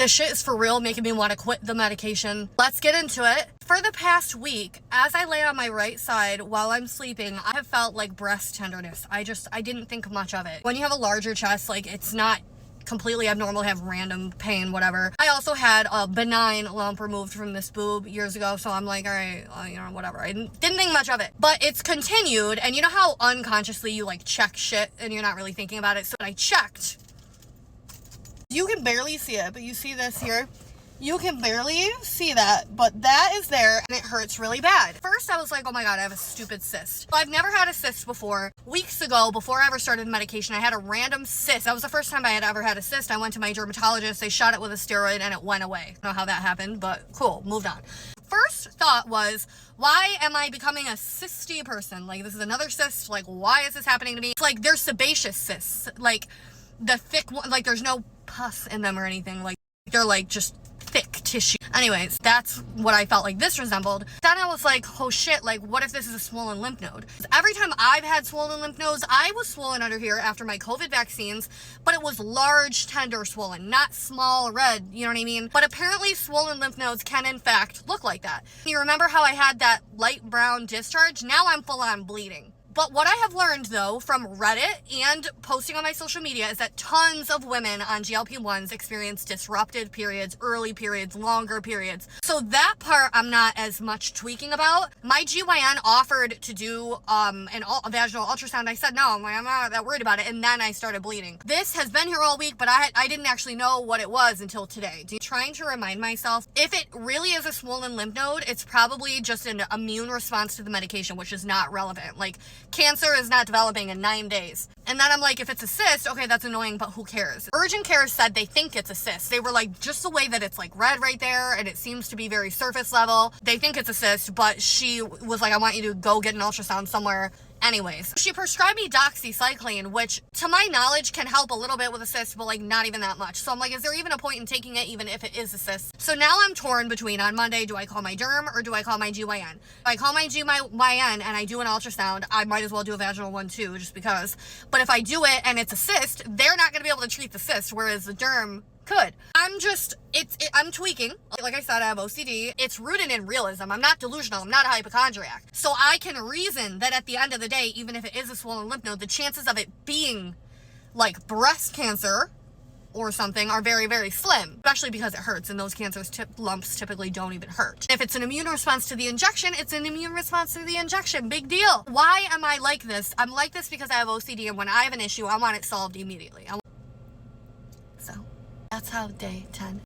This shit is for real, making me want to quit the medication. Let's get into it. For the past week, as I lay on my right side while I'm sleeping, I have felt like breast tenderness. I didn't think much of it. When you have a larger chest, like, it's not completely abnormal to have random pain, whatever. I also had a benign lump removed from this boob years ago, so I'm like, all right, you know, whatever. I didn't think much of it, but it's continued. And you know how unconsciously you like check shit and you're not really thinking about it? So I checked. You can barely see it, but you see this here? You can barely see that, but that is there, and it hurts really bad. First, I was like, oh my God, I have a stupid cyst. I've never had a cyst before. Weeks ago, before I ever started medication, I had a random cyst. That was the first time I had ever had a cyst. I went to my dermatologist, they shot it with a steroid, and it went away. I don't know how that happened, but cool, moved on. First thought was, why am I becoming a cysty person? Like, this is another cyst, like, why is this happening to me? It's like, they're sebaceous cysts. Like, the thick one, like, there's no pus in them or anything. Like, they're like, just thick tissue. Anyways, that's what I felt like this resembled. Then I was like, oh shit, like, what if this is a swollen lymph node? Every time I've had swollen lymph nodes, I was swollen under here after my COVID vaccines, but it was large, tender swollen, not small, red, you know what I mean? But apparently swollen lymph nodes can in fact look like that. You remember how I had that light brown discharge? Now I'm full on bleeding. But what I have learned, though, from Reddit and posting on my social media is that tons of women on GLP-1s experience disrupted periods, early periods, longer periods. So that part I'm not as much tweaking about. My GYN offered to do a vaginal ultrasound. I said no, I'm not that worried about it, and then I started bleeding. This has been here all week, but I didn't actually know what it was until today. Trying to remind myself, if it really is a swollen lymph node, it's probably just an immune response to the medication, which is not relevant. Like, cancer is not developing in 9 days. And then I'm like, if it's a cyst, okay, that's annoying, but who cares? Urgent care said they think it's a cyst. They were like, just the way that it's like red right there, and it seems to be very surface level. They think it's a cyst, but she was like, I want you to go get an ultrasound somewhere. Anyways, she prescribed me doxycycline, which to my knowledge can help a little bit with a cyst, but like not even that much. So I'm like, is there even a point in taking it even if it is a cyst? So now I'm torn between, on Monday, do I call my derm or do I call my GYN? If I call my GYN and I do an ultrasound, I might as well do a vaginal one too, just because. But if I do it and it's a cyst, they're not going to be able to treat the cyst, whereas the derm could. I'm tweaking. Like I said, I have OCD. It's rooted in realism. I'm not delusional. I'm not a hypochondriac. So I can reason that at the end of the day, even if it is a swollen lymph node, the chances of it being like breast cancer or something are very, very slim, especially because it hurts, and those cancers lumps typically don't even hurt. If it's an immune response to the injection, it's an immune response to the injection. Big deal. Why am I like this? I'm like this because I have OCD, and when I have an issue, I want it solved immediately. So that's how day 10